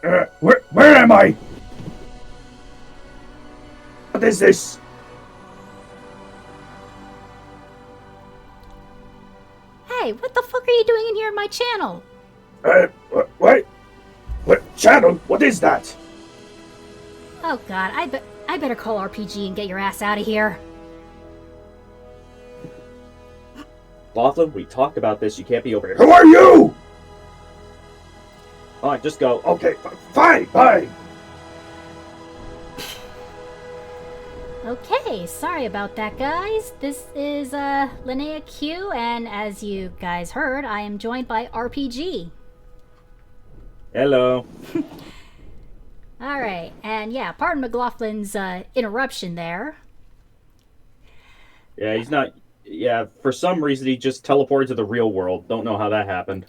Where am I? What is this? Hey, what the fuck are you doing in here on my channel? What? What channel? What is that? Oh god, I better call RPG and get your ass out of here. Laughlin, we talked about this. You can't be over here. Who are you? Alright, just go. Okay, fine. Okay, sorry about that, guys. This is Lenea Q, and as you guys heard, I am joined by RPG. Hello. Alright, and yeah, pardon McLaughlin's interruption there. Yeah, he's not... Yeah, for some reason he just teleported to the real world. Don't know how that happened.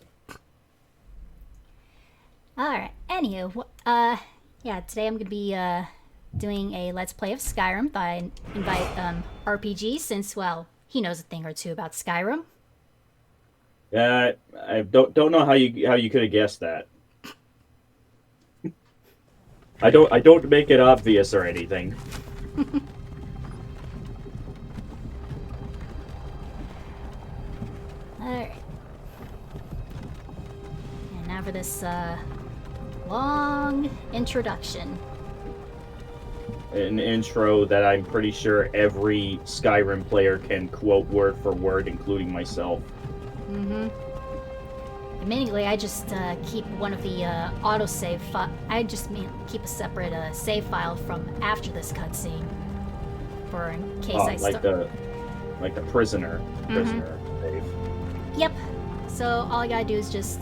Alright, anywho, yeah, today I'm gonna be, doing a Let's Play of Skyrim. I invite, RPG, since, well, he knows a thing or two about Skyrim. I don't know how you could have guessed that. I don't make it obvious or anything. Alright. And now for this, long introduction. An intro that I'm pretty sure every Skyrim player can quote word for word, including myself. Mm-hmm. Mainly, I just keep one of the autosave I just keep a separate save file from after this cutscene, for in case I like the prisoner save. Yep. So all I gotta do is just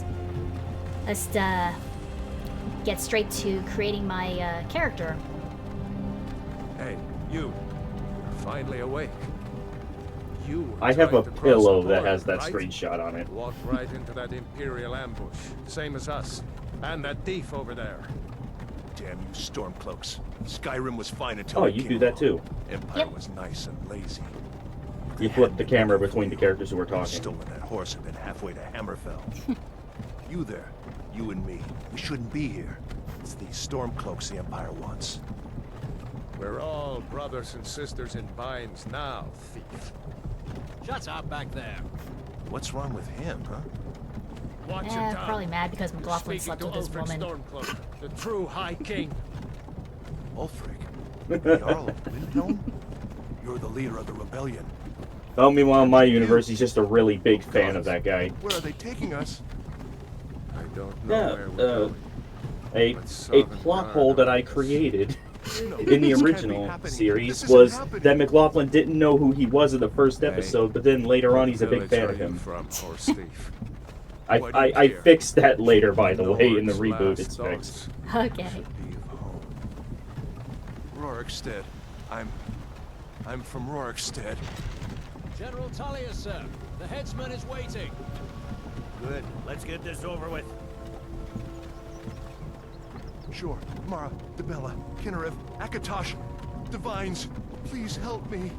get straight to creating my character. Hey, you're finally awake. I have a pillow that has that screenshot on it. Walked right into that Imperial ambush, same as us. And that thief over there. Damn you Stormcloaks. Skyrim was fine until Oh, it you came do that along. too. Empire was nice and lazy. You flip the camera between the characters who are talking. Stolen that horse and been halfway to Hammerfell. You there, you and me, we shouldn't be here. It's these Stormcloaks the Empire wants. We're all brothers and sisters in binds now, thief. Shut up back there. What's wrong with him, huh? Watch your tongue. Probably mad because You're McLaughlin speaking slept to with this Ulfric woman. Stormcloak, the true High King. Ulfric, the Jarl of Windhelm? You're the leader of the rebellion. Oh, meanwhile, in my universe, he's just a really big fan of that guy. Where are they taking us? I don't know where we're going. A plot hole that I created in the This can't be original happening. series This isn't was happening. that McLaughlin didn't know who he was in the first episode, but then later on he's a big Village fan are of you him. from, horse thief? I fixed that later, by the way, in the Lord's reboot. last It's fixed. thoughts Okay. should be of home. Rorikstead. I'm from Rorikstead. General Tullius, sir. The headsman is waiting. Good. Let's get this over with. Sure. Mara, Debella, Kinnarev, Akatosh, Divines, please help me.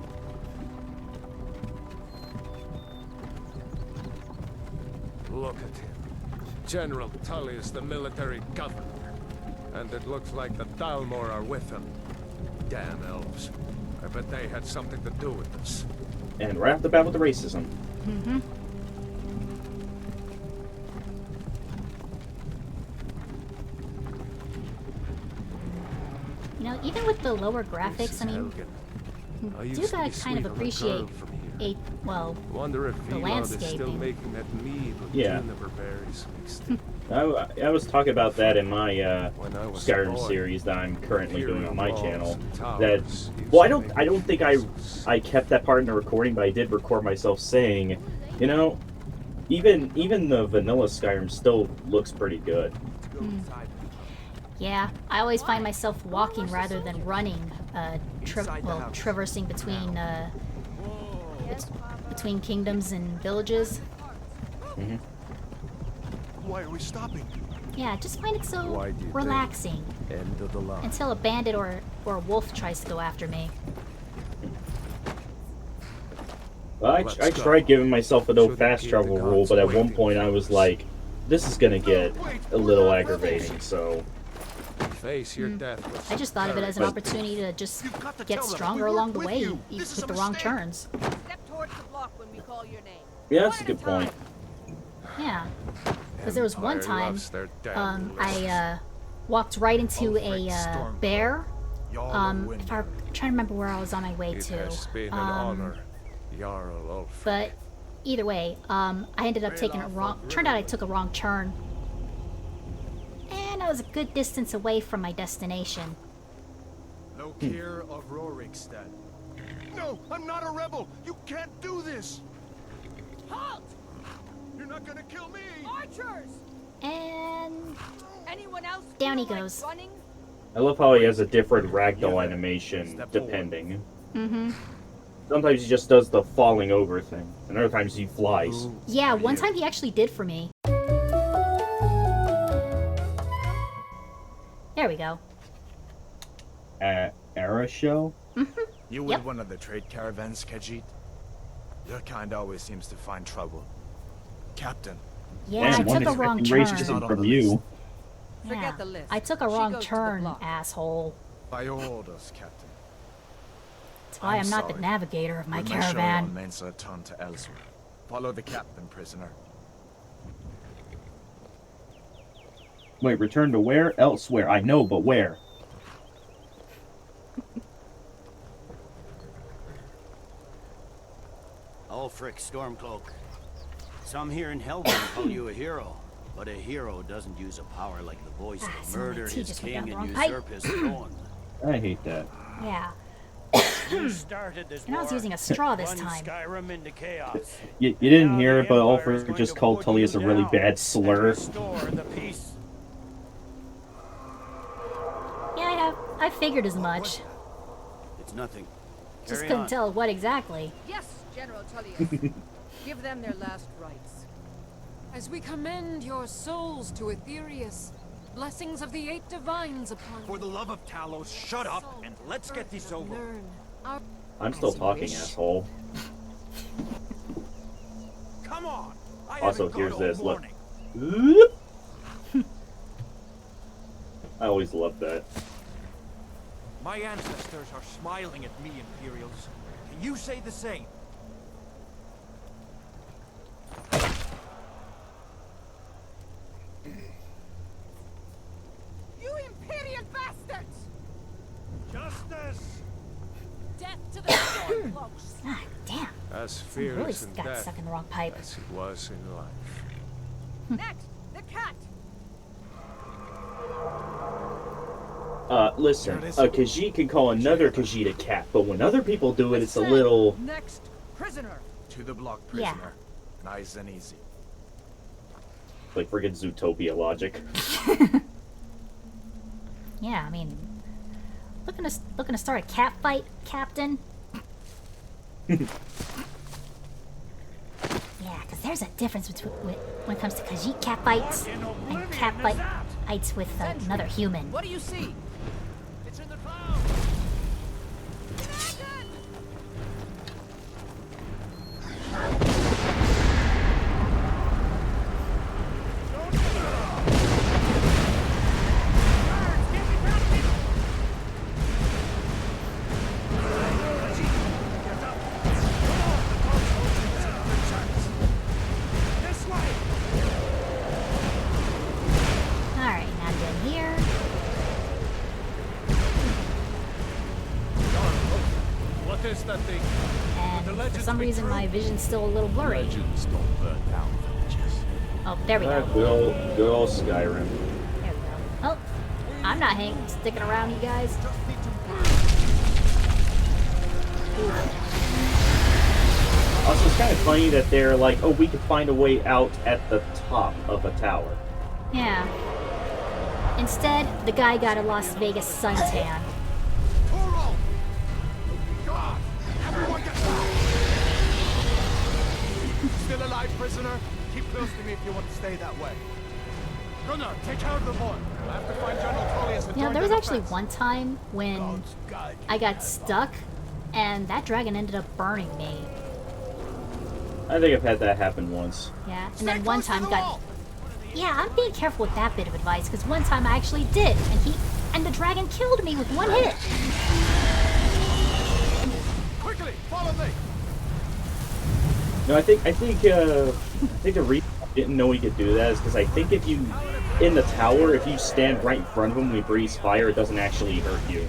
Look at him. General Tullius, the military governor. And it looks like the Dalmor are with him. Damn elves. I bet they had something to do with this. And right off the bat with the racism. Mm-hmm. You know, even with the lower graphics, I mean, you do gotta kind of appreciate Wonder if the Vilod is still landscaping. making that mead with Yeah. juniper berries mixed in. I was talking about that in my When I was Skyrim a boy, series that I'm currently doing on my Imperial channel. walls and That towers well, I used to don't make think I kept that part in the recording, but I did record myself saying, you know, even the vanilla Skyrim still looks pretty good. yeah, I always find myself walking rather than running, traversing between, between kingdoms and villages. Mm-hmm. Why are we stopping? Yeah, I just find it so Why do you relaxing. End of the line. Until a bandit or a wolf tries to go after me. Well, I Let's go. tried giving myself a no Shouldn't fast keep travel the rule, gods but at one waiting point I for was us. like, this is gonna get a little aggravating, so Face your death with I just thought of it as an opportunity to just You've got to get tell them stronger we along worked the with way you. with This is a the wrong mistake. turns. Step towards the block when we call your name. Yeah, that's a One at good point. time. Yeah. Because there was one Empire time, loves their damn I walked right into a Stormcloak. bear. Y'all If I'm trying to remember where I was on my way It to. has been an honor, Jarl Ulfric. But either way, I ended up taking a wrong. Turned out I took a wrong turn, and I was a good distance away from my destination. Lokir of Rorikstead. No, I'm not a rebel. You can't do this. Halt! You're not gonna kill me. Archers! And Anyone else Down feel he like goes. running? I love how he has a different ragdoll Yeah. animation Step forward. depending. mm-hmm. Sometimes he just does the falling over thing, and other times he flies. Yeah, Are one you? time he actually did for me. There we go. Arashelle? You Yep. with one of the trade caravans, Khajiit? Your kind always seems to find trouble. Captain, Yeah, I one took a wrong expecting turn. racism Not on from the you. list. Forget Yeah. the list. I took a She wrong goes to the turn, block. asshole. by your orders, Captain. That's why I'm not the sorry. navigator of my We may show your caravan. Mensa turn to elsewhere. Follow the captain, prisoner. Wait, return to where? Elsewhere. I know, but where? Ulfric Stormcloak. Some here in Hellbourne call you a hero, but a hero doesn't use a power like the voice Ah, to so my murder tea his just went king down the and wrong pipe. usurp his throne. I hate that. Yeah. You started this And I was war, using a straw this plunged time. Skyrim into chaos. You didn't Now hear the it, but Empire is Ulfric going just to called put Tullius a you really down bad and slur. restore the peace. Yeah, I figured as much. It's nothing. Just Carry couldn't on. tell what exactly. Yes, General Tullius. Give them their last rites. As we commend your souls to Aetherius, blessings of the eight divines upon For the love of Talos, shut up and let's get this over. Learn our I'm still As you talking, wish. asshole. Come on. I Also, haven't got here's all this, look. morning. I always loved that. My ancestors are smiling at me, Imperials. Can you say the same? You Imperial bastards! Justice! death to the Stormcloaks. Ah, damn. As I really fearless in got death stuck in the wrong pipe. as it was in life. Next, the cat! Listen, There it is. a Khajiit can call another Khajiit a cat, but when other people do it, it's a little... Next, prisoner! To the block, Yeah. prisoner. Nice and easy. like friggin' Zootopia logic. Yeah, I mean, looking to start a cat fight, Captain? Yeah, because there's a difference between when it comes to Khajiit cat fights and cat fights with another human. What do you see? It's in the clouds! Alright, now get here. What is that thing? And for some reason my vision's still a little blurry. Legends don't burn down villages. Oh, there we go. Good old Skyrim. There we go. Oh, I'm not sticking around, you guys. Also, it's kind of funny that they're like, oh, we could find a way out at the top of a tower. Yeah. Instead, the guy got a Las Vegas suntan. Toro! God! Everyone get down! Still alive, prisoner? Keep close to me if you want to stay that way. Gunnar, take care of the boy. I have to find General Tullius and You know, turn there to was the actually fence. one time when God's guide. I got stuck, and that dragon ended up burning me. I think I've had that happen once. Yeah, and then one time got Yeah, I'm being careful with that bit of advice, because one time I actually did, and the dragon killed me with one hit. Quickly, follow me. No, I think the reason I didn't know he could do that is because I think if you in the tower, if you stand right in front of him when he breathes fire, it doesn't actually hurt you.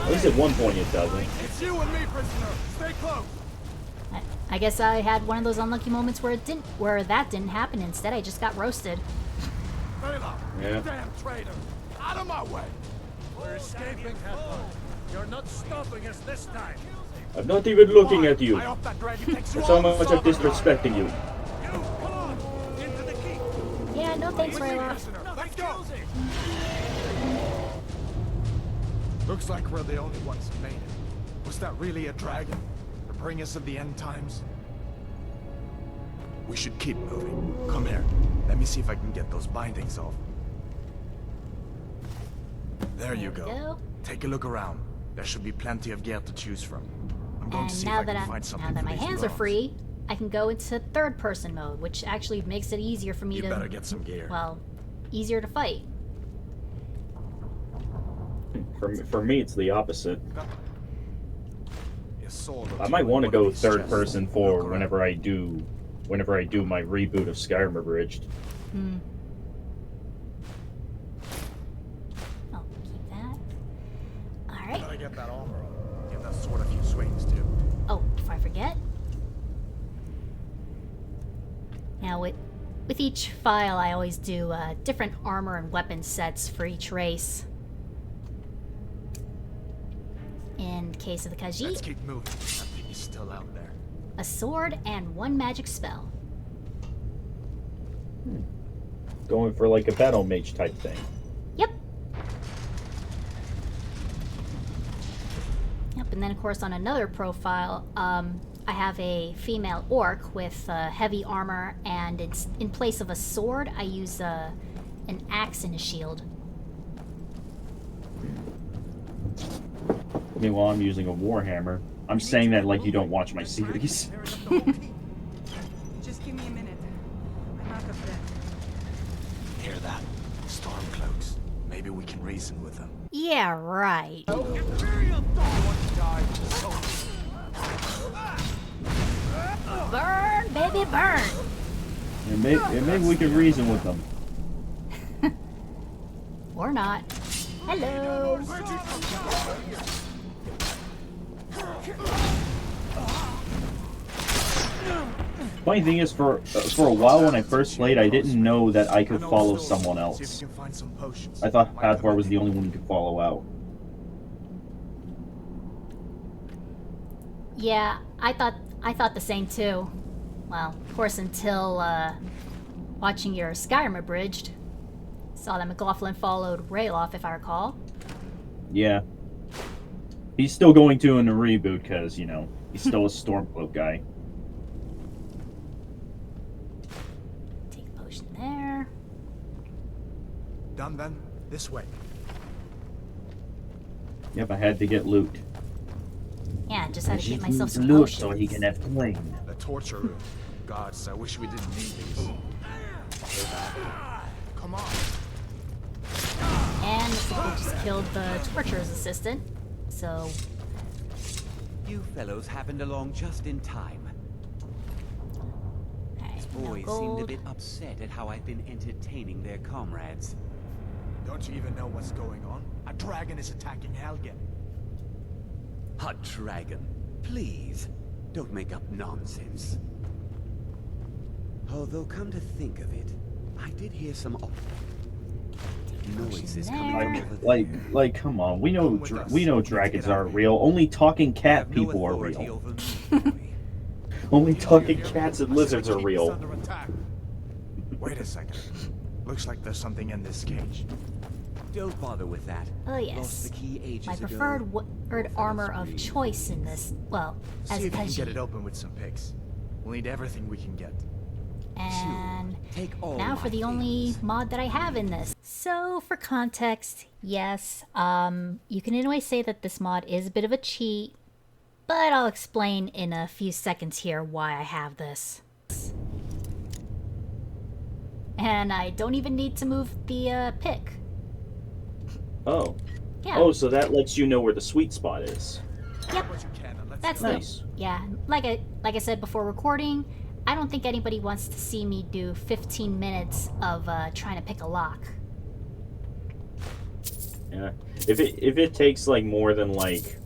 At least at one point it doesn't. It's you and me, prisoner. Stay close. I guess I had one of those unlucky moments where that didn't happen. Instead, I just got roasted. Vela, Yeah. you damn traitor. Out of my way. We're escaping, Headlord. You're not stopping us this time. I'm not even looking at you. I hope that dragon takes you There's so all much the of disrespecting you. You, come on! Into the keep! Yeah, no thanks, Rayloff. Prisoner, let's go. Looks like we're the only ones who made it. Was that really a dragon? To bring us of the end times? We should keep moving. Come here. Let me see if I can get those bindings off. There you go. Take a look around. There should be plenty of gear to choose from. I'm going to And see now if I can find something that for my these hands are bones. free, I can go into third-person mode, which actually makes it easier for me You to, better get some gear. well, easier to fight. For me, it's the opposite. Your soul I looks might like want to one of go these third chests. person for Look around. whenever I do my reboot of Skyrim Abridged. I'll keep that. Alright. Gotta get that armor on. Give that sword a few swings too. Oh, before I forget. Now, with each file, I always do different armor and weapon sets for each race. In the case of the Let's Khajiit, keep moving. That thing is still out there. a sword and one magic spell. Going for like a battle mage type thing. Yep. Yep, and then of course on another profile, I have a female orc with heavy armor, and it's in place of a sword, I use an axe and a shield. Meanwhile, I'm using a warhammer. I'm saying that like you don't watch my series. Just give me a minute. I'm out of breath. Hear that? Stormcloaks. Maybe we can reason with them. Yeah, right. Burn, baby, burn! And maybe we can reason with them. Or not. Hello! Funny thing is, for a while when I first played, I didn't know that I could follow someone See if else. you can find some potions. I thought Might have Hadvar was the anything. only one you could follow out. Yeah, I thought the same too. Well, of course, until watching your Skyrim Abridged. Saw that McLaughlin followed Rayloff, if I recall. Yeah. He's still going to in the reboot because, you know, he's still a Stormcloak guy. Take a potion there. Done then? This way. Yep, I had to get loot. Yeah, just had to get myself some loot potions. so he can have flame. The torture room. Gods, I wish we didn't need these. Come on. And looks like we just killed the torturer's assistant. So, You fellows happened along just in time. alright, These no boys seemed a gold. bit upset at how I've been entertaining their comrades. Don't you even know what's going on? A dragon is attacking Helgen. A dragon. Please, don't make up nonsense. Although, come to think of it, I did hear some noises coming from over there. Like, come on. We know dragons aren't real. Only talking You cat have no people are authority real. over me, boy. Only talking cats and lizards are real. Under attack. Wait a second. Looks like there's something in this cage. Don't bother with that. Oh Lost yes. the key ages My ago. preferred armor of choice in this, well, as See a if you can get it Khajiit. open with some picks. We'll need everything we can get. And Take all now for my the only things. mod that I have in this. So for context, yes, you can in a way say that this mod is a bit of a cheat, but I'll explain in a few seconds here why I have this. And I don't even need to move the pick. Oh. Yeah. Oh, so that lets you know where the sweet spot is. Yep. That's nice. Yeah. Like I said before recording, I don't think anybody wants to see me do 15 minutes of trying to pick a lock. Yeah. If it takes like more than like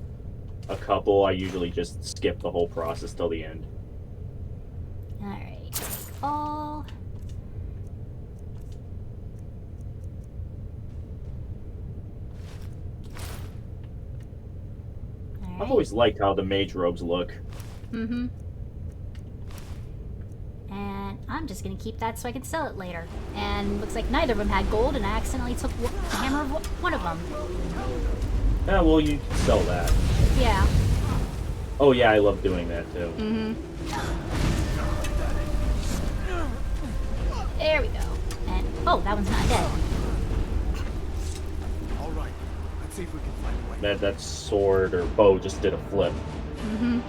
a couple, I usually just skip the whole process till the end. Alright. All. I've always liked how the mage robes look. Mm-hmm. And I'm just gonna keep that so I can sell it later. And looks like neither of them had gold, and I accidentally took the hammer of one of them. Yeah, well, you can sell that. Yeah. Oh yeah, I love doing that too. Mm-hmm. There we go. And oh, that one's not dead. All right, let's see if we can find a way. That sword or bow just did a flip. Mm-hmm.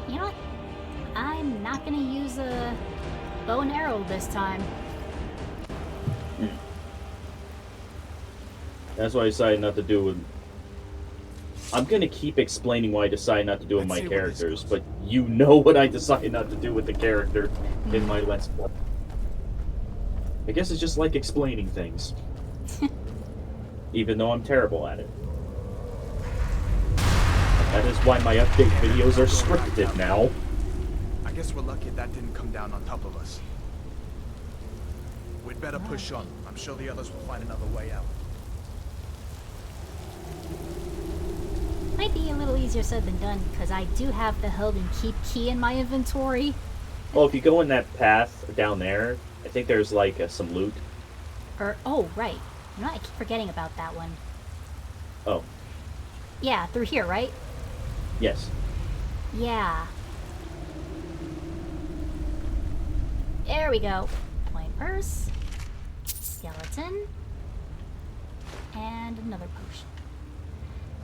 You know what? I'm not gonna use a bow and arrow this time. That's why I decided not to do with... I'm gonna keep explaining why I decided not to do with my characters, but you know what I decided not to do with the character in my Let's Play. I guess it's just like explaining things. Even though I'm terrible at it. That is why my update videos are scripted now. I guess we're lucky that didn't come down on top of us. We'd better push on. I'm sure the others will find another way out. Might be a little easier said than done, because I do have the held and keep key in my inventory. Well, if you go in that path down there, I think there's like some loot. Oh, right. You know what? I keep forgetting about that one. Oh. Yeah, through here, right? Yes. Yeah. There we go. Coin purse. Skeleton. And another potion.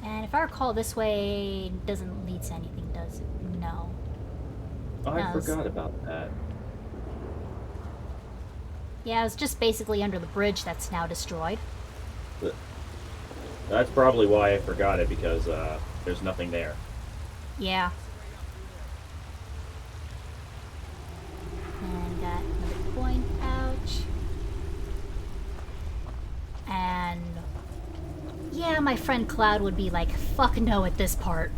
And if I recall, this way doesn't lead to anything, does it? No. Oh, I forgot about that. Yeah, it's just basically under the bridge that's now destroyed. That's probably why I forgot it, because there's nothing there. Yeah. And got another coin pouch. And yeah, my friend Cloud would be like, fuck no at this part.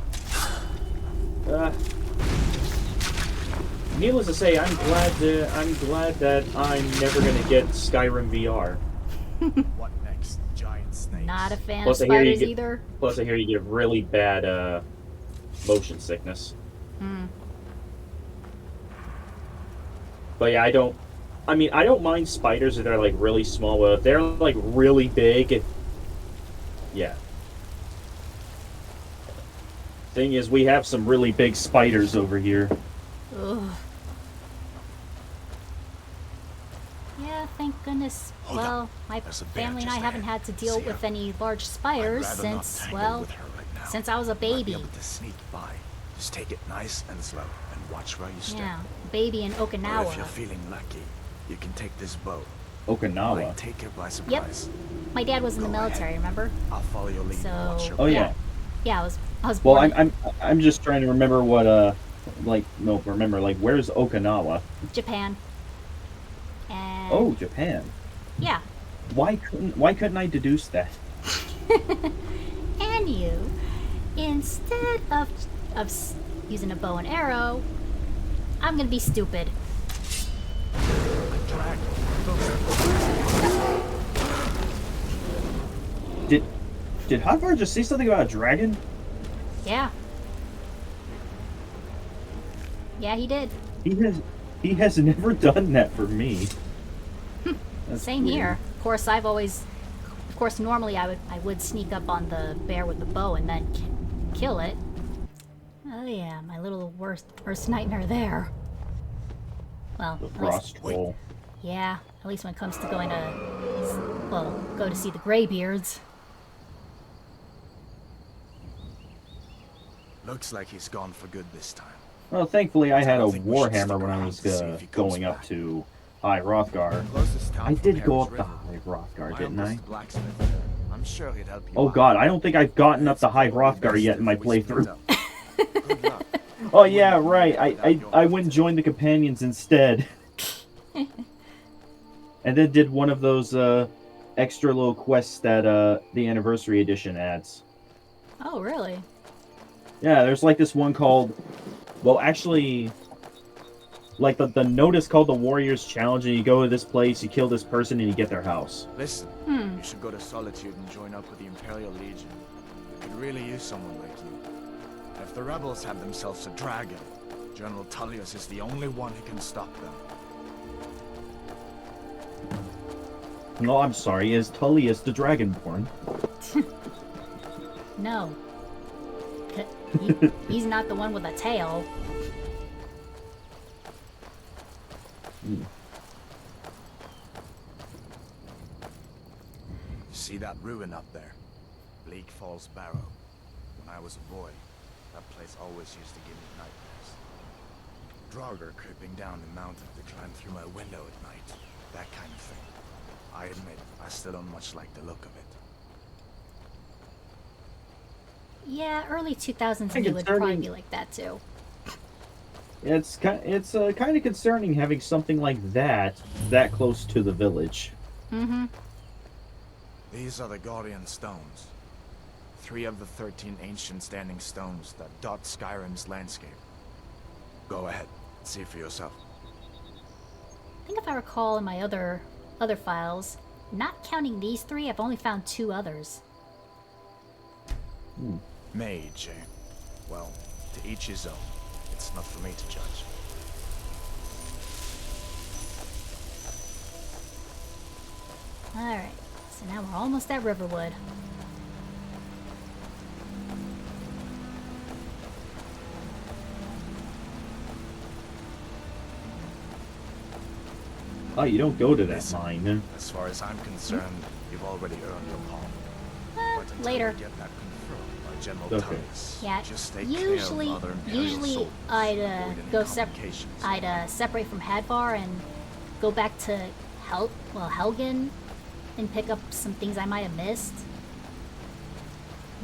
Needless to say, I'm glad that I'm never gonna get Skyrim VR. What next? Giant snakes. Not a fan of spiders either. Plus, I hear you get really bad motion sickness. But yeah, I don't mind spiders if they're like really small, but if they're like really big, yeah. Thing is, we have some really big spiders over here. Ugh. Yeah, thank goodness. Well, my family and I haven't had to deal with any large spiders since, well, since I was a baby. To sneak by. Just take it nice and slow, and watch where you step. Yeah, baby in Okinawa. Or if you're feeling lucky, you can take this boat. Okinawa. Might take it by surprise. Yep. My dad was in the military, remember? I'll follow your lead. So, oh yeah. Yeah, I was born. Well, I'm just trying to remember what where's Okinawa? Japan. And oh, Japan. Yeah. Why couldn't I deduce that? And you, instead of using a bow and arrow, I'm gonna be stupid. Did Hotvar just say something about a dragon? Yeah. Yeah, he did. He has never done that for me. Same weird. here. Of course, normally I would sneak up on the bear with the bow and then kill it. Oh yeah, my little worst nightmare there. Well, The frost troll. Yeah, at least when it comes to going to, well, go to see the Greybeards. Looks like he's gone for good this time. Well, thankfully I had a don't think we should stick Warhammer when I around was to see if he comes going up back. to High Rothgar. Closest town I from did go Harry's up to River. High Rothgar, My didn't uncle's I? the blacksmith there. I'm sure he'd help you Oh out. god, I don't think I've gotten up It's to High probably Rothgar best yet in my if we split playthrough. up. Good luck. Oh yeah, right. I went and joined the companions instead. And then did one of those extra little quests that the anniversary edition adds. Oh, really? Yeah, there's like this one called, well, actually, like the notice called the Warriors Challenge, and you go to this place, you kill this person, and you get their house. Listen, you should go to Solitude and join up with the Imperial Legion. We could really use someone like you. If the rebels have themselves a dragon, General Tullius is the only one who can stop them. No, I'm sorry, is Tullius the Dragonborn? No. He's not the one with a tail. See that ruin up there? Bleak Falls Barrow. When I was a boy, that place always used to give me nightmares. Draugr creeping down the mountain to climb through my window at night. That kind of thing. I admit, I still don't much like the look of it. Yeah, early 2000s Hey, he would probably concerning- be like that too. It's kind of concerning having something like that close to the village. Mm-hmm. These are the Guardian Stones. 3 of the 13 ancient standing stones that dot Skyrim's landscape. Go ahead, see for yourself. I think if I recall in my other files, not counting these 3, I've only found 2 others. Mage, eh? Well, to each his own. It's not for me to judge. Alright, so now we're almost at Riverwood. Oh, you don't go to that Listen, mine, huh? As far as I'm concerned, you've already earned your palm. But until Later. we get that confirmed by General Okay. Tullius, Yeah, just stay clear usually of other Imperial soldiers. I'd Avoid any go complications. separate from Hadvar and go back to Helgen and pick up some things I might have missed.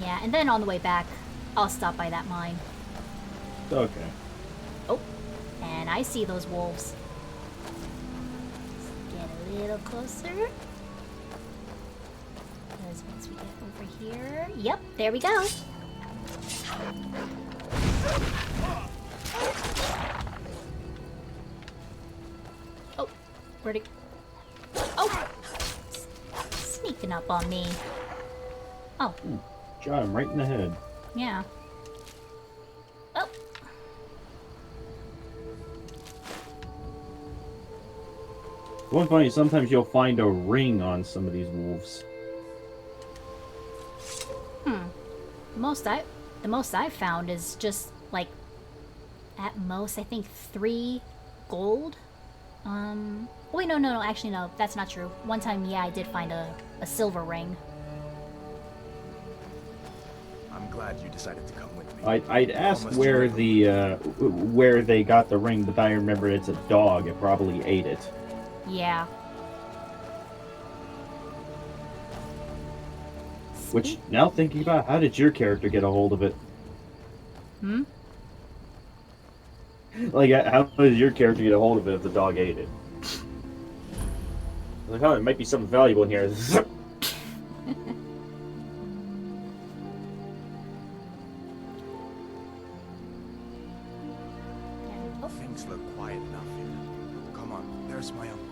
Yeah, and then on the way back, I'll stop by that mine. Okay. Oh, and I see those wolves. Let's get a little closer. Because once we get over here, yep, there we go. Oh, where'd it? Oh, sneaking up on me. Oh, Shot him right in the head. yeah. Oh. One funny, sometimes you'll find a ring on some of these wolves. The most I've found is just like at most I think 3 gold. Wait, no, actually no, that's not true. One time, yeah, I did find a silver ring. I'm glad you decided to come with me. I'd asked Almost where delivered. where they got the ring, but I remember it's a dog. It probably ate it. Yeah. Which, now thinking about, how did your character get a hold of it? Hmm? Like, how did your character get a hold of it if the dog ate it? Like, oh, it might be something valuable in here. Things look quiet enough here. Come on, there's my uncle.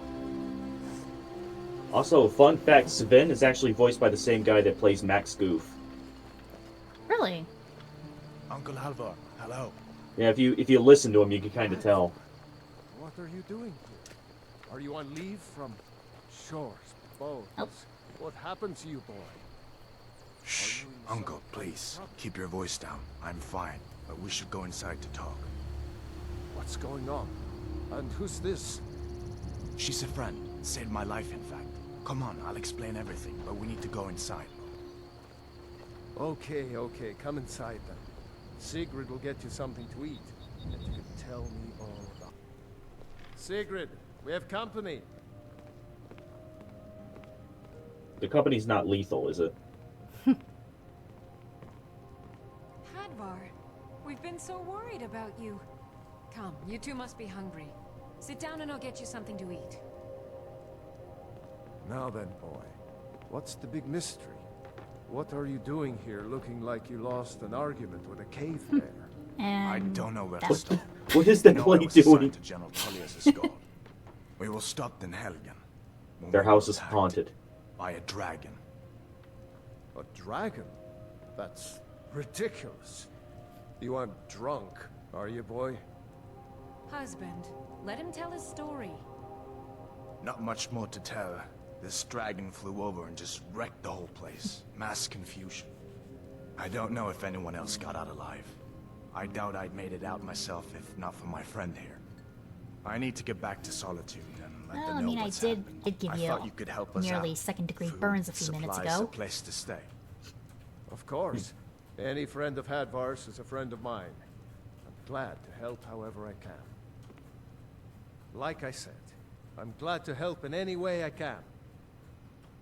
Also, fun fact, Sven is actually voiced by the same guy that plays Max Goof. Really? Uncle Halvar, hello. Yeah, if you listen to him, you can kind of tell. What are you doing here? Are you on leave from shores, boats? Oh. What happened to you, boy? Shh, Uncle, please. Keep your voice down. I'm fine, but we should go inside to talk. What's going on? And who's this? She's a friend. Saved my life, in fact. Come on, I'll explain everything, but we need to go inside. Okay, come inside then. Sigrid will get you something to eat. And you can tell me all about it. Sigrid, we have company. The company's not lethal, is it? Hadvar, we've been so worried about you. Come, you two must be hungry. Sit down and I'll get you something to eat. Now then, boy, what's the big mystery? What are you doing here looking like you lost an argument with a cave bear? And I don't know where to that's- start. What is the No, I clay was doing? assigned to General Tullius's guard. We were stopped in Helgen. when Their we were house is attacked haunted. by a dragon. A dragon? That's ridiculous. You aren't drunk, are you, boy? Husband, let him tell his story. Not much more to tell. This dragon flew over and just wrecked the whole place. Mass confusion. I don't know if anyone else got out alive. I doubt I'd made it out myself if not for my friend here. I need to get back to Solitude and let Well, them I know mean, what's I happened. did give I you thought you could help us nearly out. second-degree Food, burns a few minutes supplies, ago. a place to stay. Of course. Any friend of Hadvar's is a friend of mine. I'm glad to help however I can. Like I said, I'm glad to help in any way I can.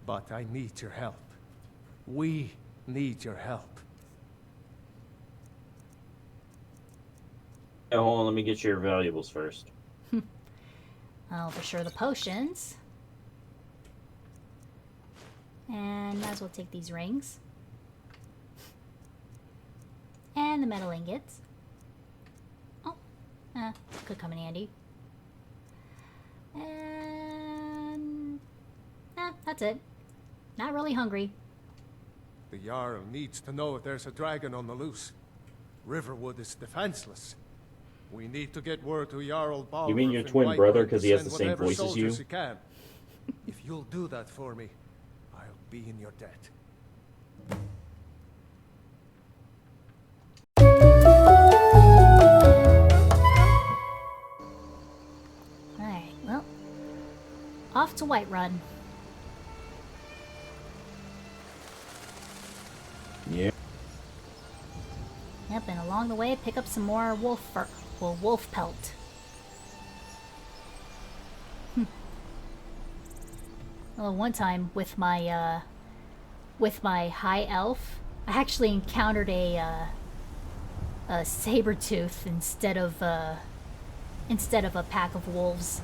But I need your help. We need your help. Yeah, hold on, let me get your valuables first. Oh, for sure the potions. And might as well take these rings. And the metal ingots. Oh, could come in handy. And that's it. Not really hungry. The Jarl needs to know if there's a dragon on the loose. Riverwood is defenseless. We need to get word to Jarl Balgruuf. You mean your in twin Whiteburn brother to 'cause he has send the same whatever voice as you? soldiers he can. If you'll do that for me, I'll be in your debt. Alright, well. Off to Whiterun. Yeah. Yep, and along the way, pick up some more wolf fur. Well, wolf pelt. Well, one time with my high elf, I actually encountered a saber tooth instead of a pack of wolves.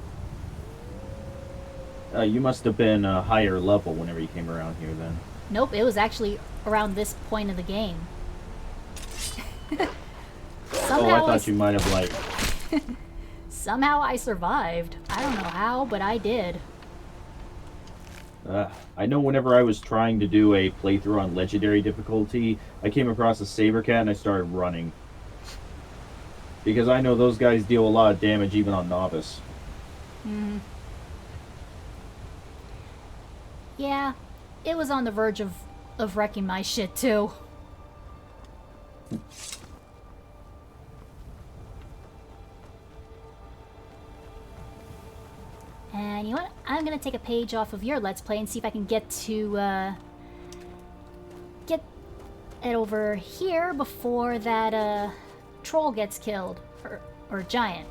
You must have been a higher level whenever you came around here then. Nope, it was actually around this point of the game. Oh, I thought you might have, like... Somehow I survived. I don't know how, but I did. I know whenever I was trying to do a playthrough on Legendary difficulty, I came across a Saber Cat and I started running. Because I know those guys deal a lot of damage even on Novice. Yeah, it was on the verge of wrecking my shit too. And you know what? I'm gonna take a page off of your Let's Play and see if I can get to, get it over here before that, troll gets killed. Or giant.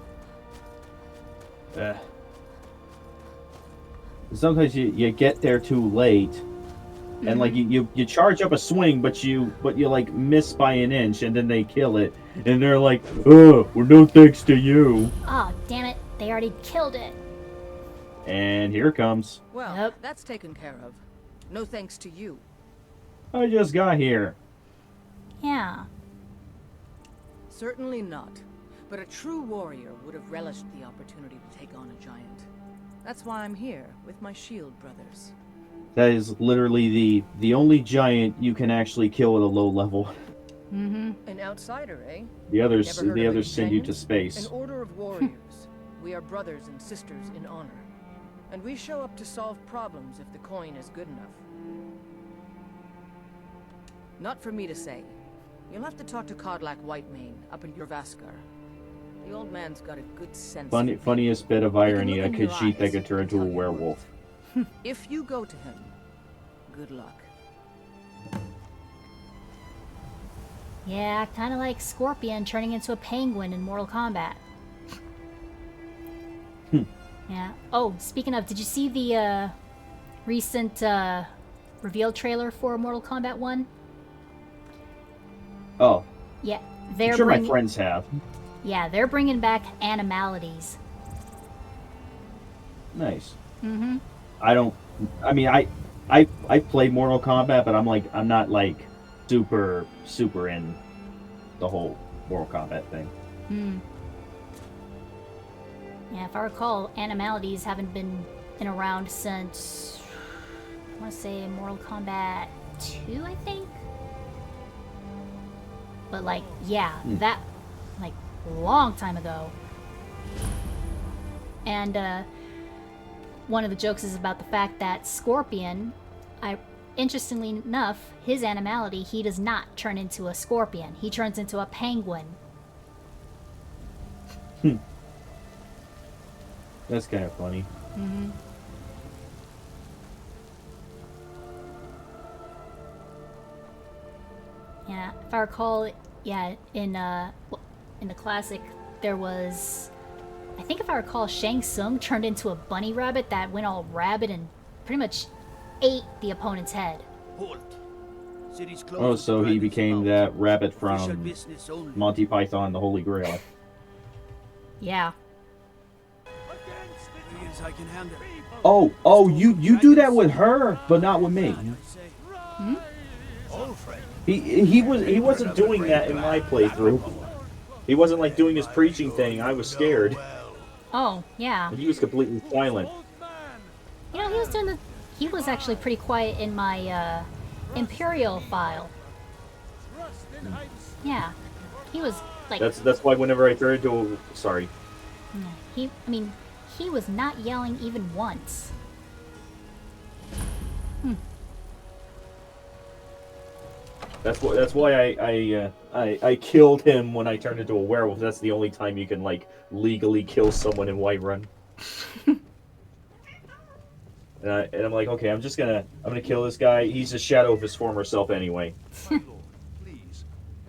Sometimes you get there too late. And like you charge up a swing, but you like miss by an inch, and then they kill it, and they're like, "Oh, well, no thanks to you." Ah, damn it! They already killed it. And here it comes. Well, Yep. that's taken care of. No thanks to you. I just got here. Yeah. Certainly not. But a true warrior would have relished the opportunity to take on a giant. That's why I'm here with my shield brothers. That is literally the only giant you can actually kill at a low level. Mm-hmm. An outsider, eh? The others Never heard of send you to companions? space. An order of warriors. We are brothers and sisters in honor. And we show up to solve problems if the coin is good enough. Not for me to say. You'll have to talk to Kodlak Whitemane up in Jorvaskar. The old man's got a good sense of Funniest bit of can irony, look a in your Khajiit that eyes could turn and into a tell you werewolf. If you go to him, good luck. Yeah, kind of like Scorpion turning into a penguin in Mortal Kombat. Yeah. Oh, speaking of, did you see the recent reveal trailer for Mortal Kombat 1? Oh, Yeah, I'm they're sure my bringing. friends have. Yeah, they're bringing back animalities. Nice. Mm-hmm. I mean, I play Mortal Kombat, but I'm not like super in the whole Mortal Kombat thing. Hmm. Yeah, if I recall, animalities haven't been around since, I want to say Mortal Kombat 2, I think. But like, yeah, that like long time ago. And one of the jokes is about the fact that Scorpion, interestingly enough, his animality, he does not turn into a scorpion. He turns into a penguin. That's kind of funny. Mm-hmm. Yeah, if I recall, yeah, in the classic, there was, I think if I recall, Shang Tsung turned into a bunny rabbit that went all rabid and pretty much ate the opponent's head. Halt. City's closed Oh, with so he dragons became about. that rabbit Official from business only. Monty Python and the Holy Grail. Yeah. Yes, I can handle. Oh, you do that with her, but not with me. Hmm? He wasn't doing that in my playthrough. He wasn't like doing his preaching thing. I was scared. Oh, yeah. He was completely silent. You know, he was actually pretty quiet in my Imperial file. Yeah. He was like, That's why whenever I turned to sorry. he was not yelling even once. That's why I killed him when I turned into a werewolf. That's the only time you can like legally kill someone in Whiterun. And I'm like, okay, I'm gonna kill this guy. He's a shadow of his former self anyway. Please,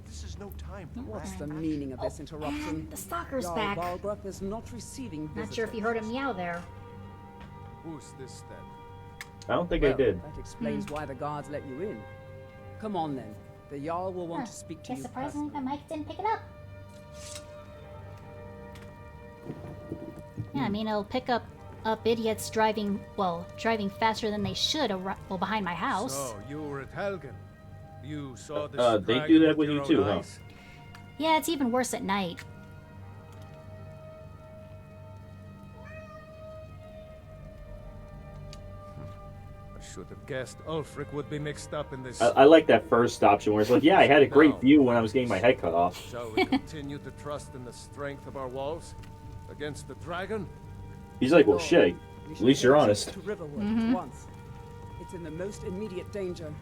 this is no time for What's the meaning of this interruption? And the stalker's Jarl back. Balgruuf is not receiving Not sure if you heard him meow there. Who's this then? I don't think I did. That explains why the guards let you in. Come on then. The Jarl will want to speak to you. Surprisingly, the mic didn't pick it up. Yeah, I mean, it'll pick up idiots driving faster than they should behind my house. So, you were at Helgen. You saw this they do that with you too, huh? Yeah, it's even worse at night. I should have guessed Ulfric would be mixed up in this. I like that first option where it's like, yeah, I had a great view when I was getting my head cut off. Shall we continue to trust in the strength of our walls against the dragon? He's like, well, shit. At least you're honest. To Riverwood at once. It's in the most immediate danger.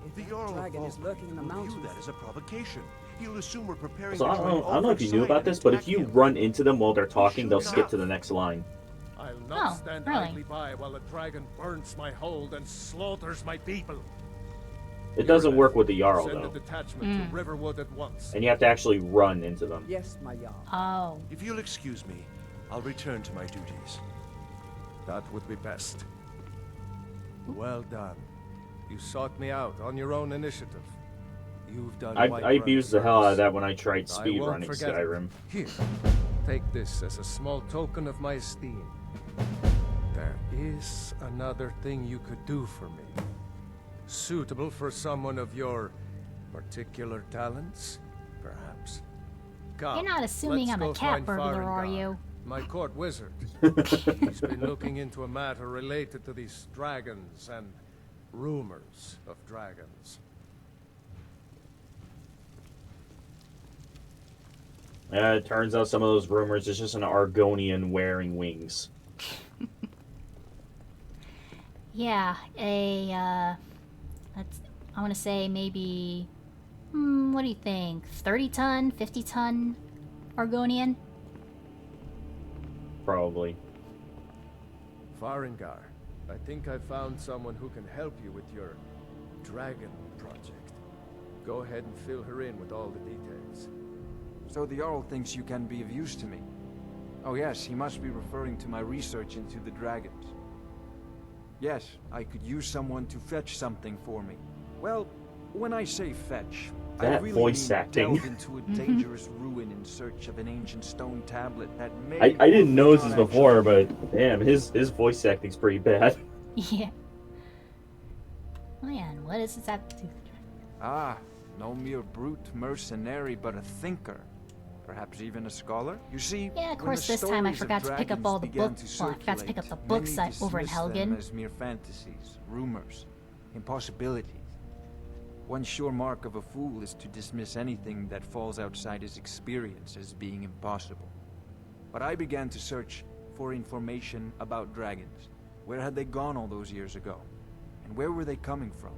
If The the Jarl dragon is lurking in the will mountains. view that as a provocation. He'll assume we're preparing So to I join don't know if you knew Ulfric's about side this, and but if attack you him. run into them while they're talking, they'll skip to the next line. I'll not Oh, stand really? idly by while the dragon burns my hold and slaughters my people. It doesn't work with the Jarl, Send a though. detachment to Riverwood at once. And you have to actually run into them. Yes, my Jarl. Oh. If you'll excuse me, I'll return to my duties. That would be best. Well done. You sought me out on your own initiative. You've done I abused the hell out of that when I tried I speedrunning won't forget it. Skyrim. Here, take this as a small token of my esteem. There is another thing you could do for me. Suitable for someone of your particular talents, perhaps. Come, You're not assuming let's I'm a go cat find burglar, are Farengar, you? my court wizard. He's been looking into a matter related to these dragons and rumors of dragons. It turns out some of those rumors is just an Argonian wearing wings. Yeah, I want to say maybe, what do you think? 30 ton, 50 ton Argonian? Probably. Farengar, I think I found someone who can help you with your dragon project. Go ahead and fill her in with all the details. So the Jarl thinks you can be of use to me. Oh yes, he must be referring to my research into the dragons. Yes, I could use someone to fetch something for me. Well, when I say fetch, I That really voice mean acting. delve into a dangerous ruin in search of an ancient stone tablet that may... I didn't notice this not before, but damn, his voice acting's pretty bad. Yeah. Oh yeah, and what does this have to do with the dragon? Ah, no mere brute mercenary, but a thinker. Perhaps even a scholar? You see, Yeah, of when course, the this time I stories of forgot to pick up all the dragons books. began Well, I forgot to pick up the circulate, books many over in dismissed them Helgen. as mere fantasies, rumors, impossibilities. One sure mark of a fool is to dismiss anything that falls outside his experience as being impossible. But I began to search for information about dragons. Where had they gone all those years ago? And where were they coming from?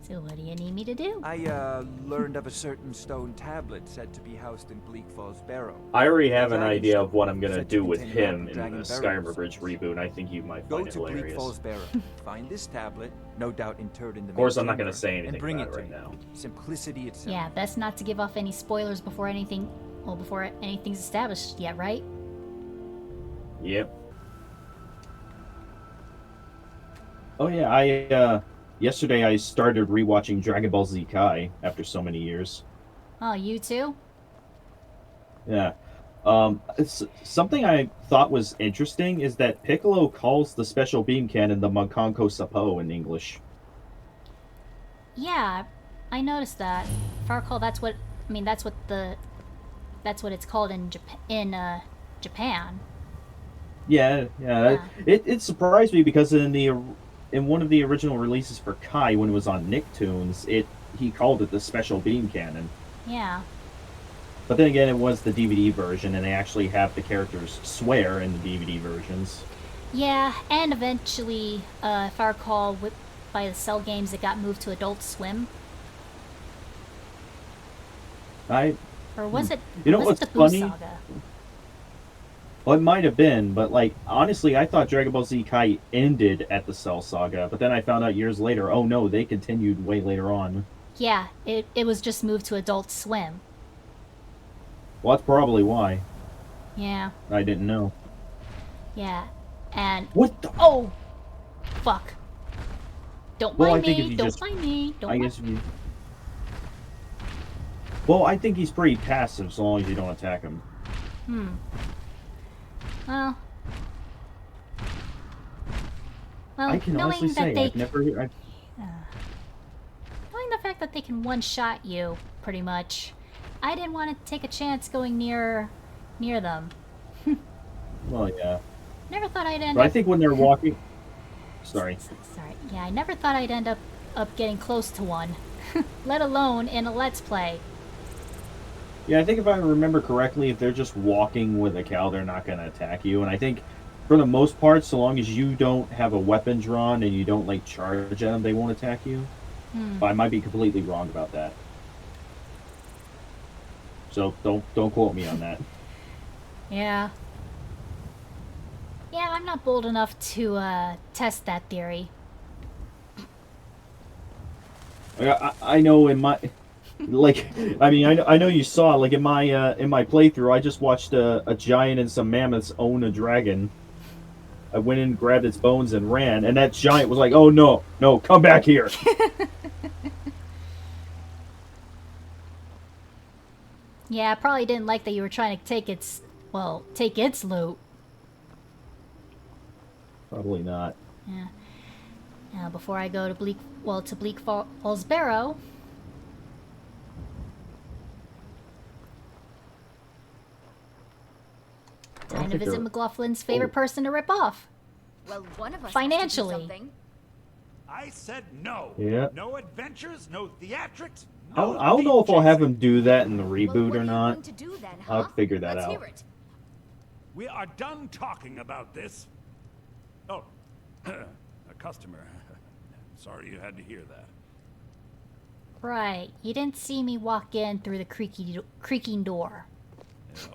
So what do you need me to do? I learned of a certain stone tablet said to be housed in Bleak Falls Barrow. I already have an Dragon idea of stone what I'm gonna said to do with contain a map him of in dragon the burial Skyrim Bridge sites. reboot. I think you might Go find it to Bleak hilarious. Falls Barrow, find this tablet, no doubt interred in the Of course, main I'm not gonna chamber, say and anything bring about it it to right me. now. Simplicity itself. Yeah, best not to give off any spoilers before anything. Well, before anything's established yet, right? Yep. Oh yeah, yesterday I started rewatching Dragon Ball Z Kai after so many years. Oh, you too? Yeah. It's something I thought was interesting is that Piccolo calls the special beam cannon the Monkonko Sapo in English. Yeah, I noticed that. If I recall, that's what that's what it's called in Japan. Yeah. It surprised me because in one of the original releases for Kai, when it was on Nicktoons, he called it the special beam cannon. Yeah. But then again, it was the DVD version, and they actually have the characters swear in the DVD versions. Yeah, and eventually, if I recall, by the Cell games, it got moved to Adult Swim. Or was it? You know was what's it the Boo funny? Saga? Well, it might have been, but like honestly, I thought Dragon Ball Z Kai ended at the Cell Saga, but then I found out years later, oh no, they continued way later on. Yeah, it was just moved to Adult Swim. Well, that's probably why. Yeah. I didn't know. Yeah, and what the? Oh, fuck! Don't Well, mind I think if me. you Don't just- mind me. Don't. I guess if you. Well, I think he's pretty passive as long as you don't attack him. Well, I can knowing honestly that say they I've never. knowing the fact that they can one-shot you, pretty much, I didn't want to take a chance going near them. Well, yeah. Never thought I'd end But up. I think when they're walking. Sorry. Sorry. Yeah, I never thought I'd end up getting close to one, let alone in a Let's Play. Yeah, I think if I remember correctly, if they're just walking with a cow, they're not going to attack you. And I think, for the most part, so long as you don't have a weapon drawn and you don't, like, charge at them, they won't attack you. But I might be completely wrong about that. So don't quote me on that. Yeah. Yeah, I'm not bold enough to test that theory. I know in my... Like, I mean, I know you saw, like, in my playthrough, I just watched a giant and some mammoths own a dragon. I went in, grabbed its bones, and ran, and that giant was like, oh, no, come back here. Yeah, I probably didn't like that you were trying to take its loot. Probably not. Yeah. Now, before I go to Bleak Falls Barrow... Time to visit McLaughlin's favorite person to rip off. Well, one of us financially. has to do something. I said no. Yeah. No adventures, no theatrics. I don't know if I'll have him do that in the reboot or not. I'll figure that Let's out. hear it. We are done talking about this. Oh, a customer. Sorry you had to hear that. Right. You didn't see me walk in through the creaking door.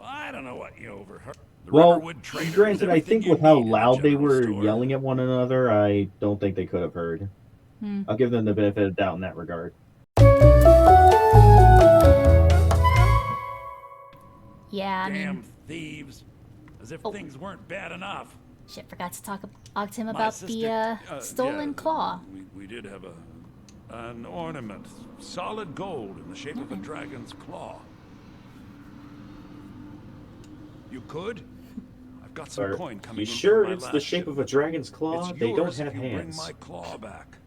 I don't know what you overheard. The Well, Riverwood Trader is granted, I everything think you with how need in a loud they general were store. yelling at one another, I don't think they could have heard. I'll give them the benefit of the doubt in that regard. Yeah, I Damn mean... thieves. As if Oh. things weren't bad enough. Shit, forgot to talk to him My about sister- the stolen yeah, claw. We did have an ornament, solid gold in the shape of a dragon's claw. You could? I've got some coin coming You in sure from my it's the last shape of a shipment. dragon's claw? It's They don't yours have if you bring hands. my claw back.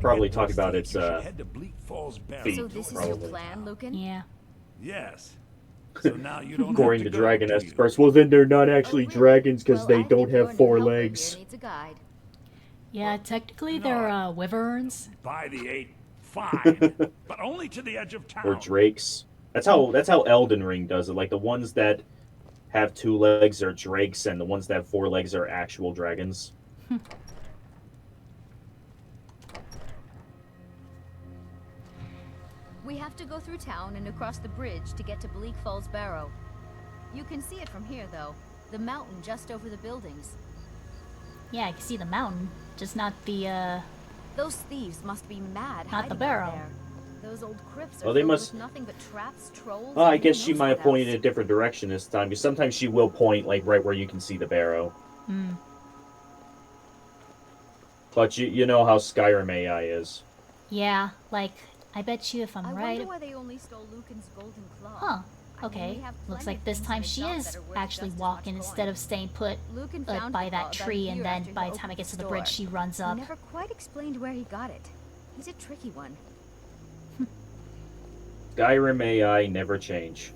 Probably talk about its Head to Bleak Falls Barrow. feet, So this is your probably. plan, Lucan? Yeah. Yes. So now you don't According to have to go, Dragon do you? experts, well then they're not actually dragons because Well, they I don't think your have new 4 helper legs. here needs a guide. Yeah, technically they're wyverns. By the 8, fine. But only to the edge of town. Or drakes. That's how Elden Ring does it. Like the ones that have 2 legs are drakes, and the ones that have 4 legs are actual dragons. We have to go through town and across the bridge to get to Bleak Falls Barrow. You can see it from here, though. The mountain just over the buildings. Yeah, I can see the mountain, just not the Those thieves must be mad Not the hiding out barrow. there. Those old crypts are Well, they filled must- with nothing but traps, trolls. Well, I and who guess she knows might have what pointed in else. a different direction this time, because sometimes she will point like right where you can see the barrow. Hmm. But you know how Skyrim AI is. Yeah, like I bet you if I'm I right. wonder why they only stole Lucan's golden claw. Huh. I mean, Okay. we have Looks plenty like of this things time in the she shop is that are worth actually just as walking much instead coin. of staying put Lucan like found by the that claw about tree, a and year then after by he the time it opened gets to the the bridge, store. she runs He up. never quite explained where he got it. He's a tricky one. Skyrim AI never change.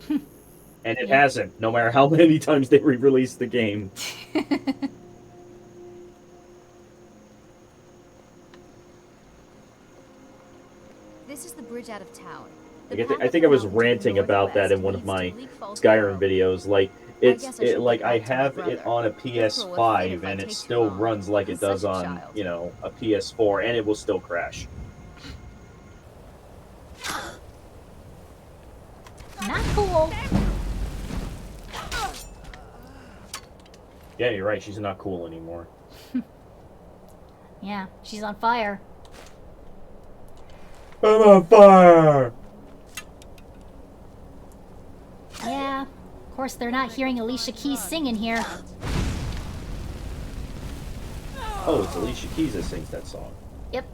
And it Yeah. hasn't, no matter how many times they re-release the game. This is the bridge out of town. Like, I think I was ranting about that in one of my Skyrim videos. Like I have it on a PS5 and it still runs like it does on, you know, a PS4, and it will still crash. Not cool. Yeah, you're right. She's not cool anymore. Yeah, she's on fire. I'm on fire. Yeah. Of course, they're not hearing Alicia Keys singing here. Oh, it's Alicia Keys that sings that song. Yep.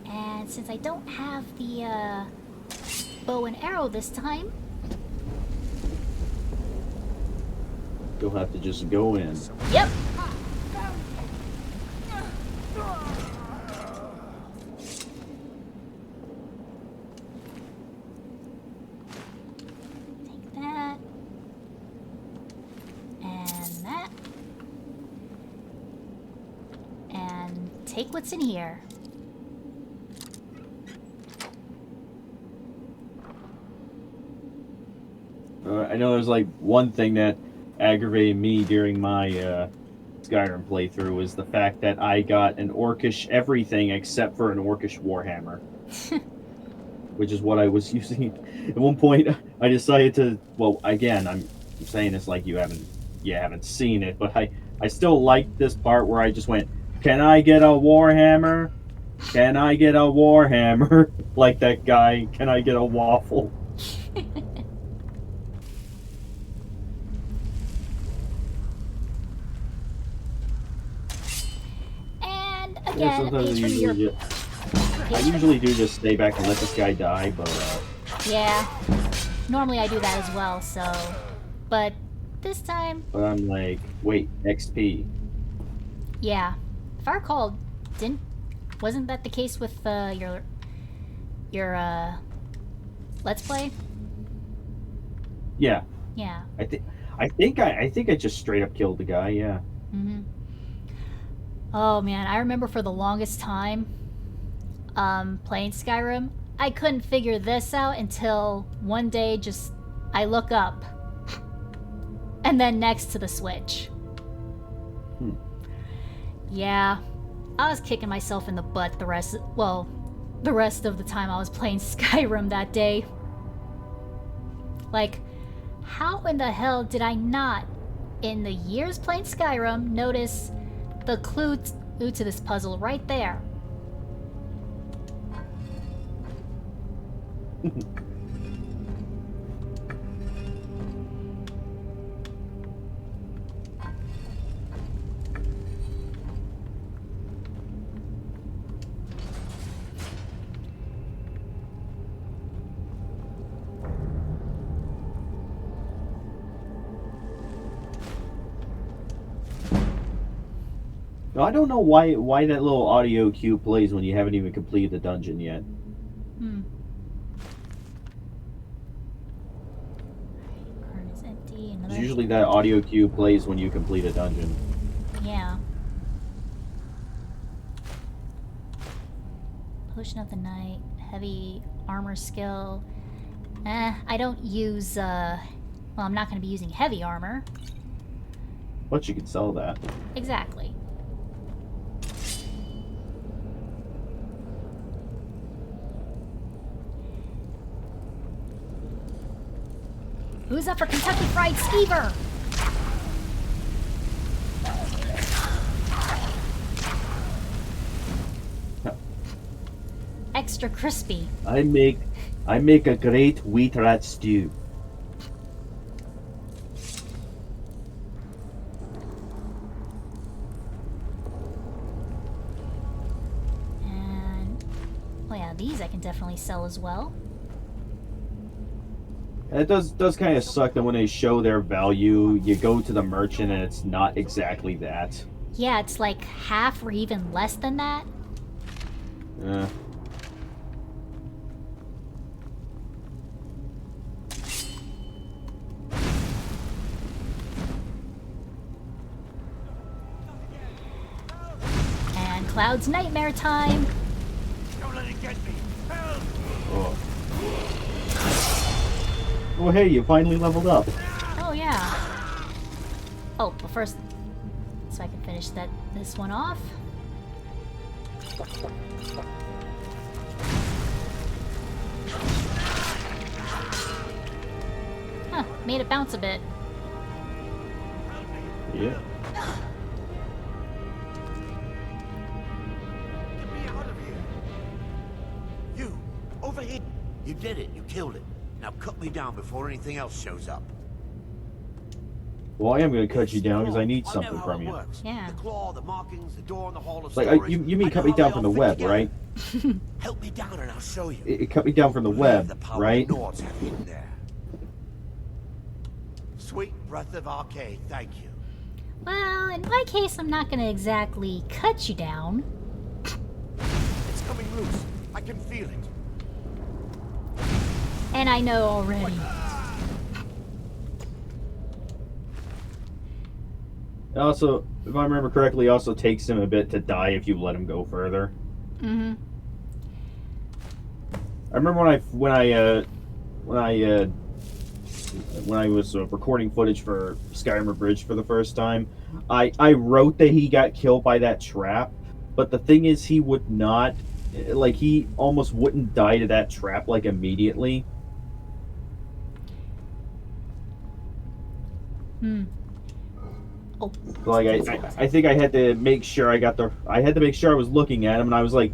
And since I don't have the bow and arrow this time, You'll have to just go in. yep. Take that. And that. And take what's in here. I know there's like one thing that aggravated me during my Skyrim playthrough was the fact that I got an orcish everything except for an orcish warhammer, which is what I was using. At one point, I decided to. Well, again, I'm saying this like you haven't seen it, but I still like this part where I just went, "Can I get a warhammer? Can I get a warhammer?" Like that guy, "Can I get a waffle?" And Yeah, again, sometimes page from your... I usually do just stay back and let this guy die, but Yeah. Normally I do that as well, so... But this time, I'm like, wait, XP. yeah. If I recall, wasn't that the case with your Let's Play? Yeah, Yeah. I think I just straight up killed the guy. Yeah. Mm-hmm. Oh man, I remember for the longest time, playing Skyrim, I couldn't figure this out until one day just I look up, and then next to the switch. Yeah, I was kicking myself in the butt the rest of the time I was playing Skyrim that day. Like, how in the hell did I not, in the years playing Skyrim, notice the clue to this puzzle right there? No, I don't know why that little audio cue plays when you haven't even completed the dungeon yet. Hmm. Urn is empty. Another. Usually that audio cue plays when you complete a dungeon. Yeah. Potion of the Night, heavy armor skill. I don't use, well, I'm not going to be using heavy armor. But you can sell that. Exactly. Who's up for Kentucky Fried Skeever? Extra crispy. I make a great wheat rat stew. And oh yeah, these I can definitely sell as well. And it does kind of suck that when they show their value, you go to the merchant and it's not exactly that. Yeah, it's like half or even less than that. Yeah. And Cloud's nightmare time. Don't let it get me. Help! Oh. Oh hey, you finally leveled up. Oh yeah. Oh, but first, so I can finish this one off. Huh, made it bounce a bit. Yeah. Get me out of here. You, over here. You did it. You killed it. Now cut me down before anything else shows up. Well, I am going to cut you down because I need something from you. Yeah. The claw, the markings, the door, and the hall of Like, stories. you mean cut me down from the web, right? Help me down and I'll show you. It cut me down from the web, right? Nords have hidden there. Sweet breath of arcade, thank you. Well, in my case, I'm not gonna exactly cut you down. It's coming loose. I can feel it. And I know already. Also, if I remember correctly, it also takes him a bit to die if you let him go further. Mm-hmm. I remember when I was recording footage for Skyrim Bridge for the first time, I wrote that he got killed by that trap, but the thing is he would not, like, he almost wouldn't die to that trap, like, immediately. Hmm. Oh. Like, I think I had to make sure I had to make sure I was looking at him, and I was like,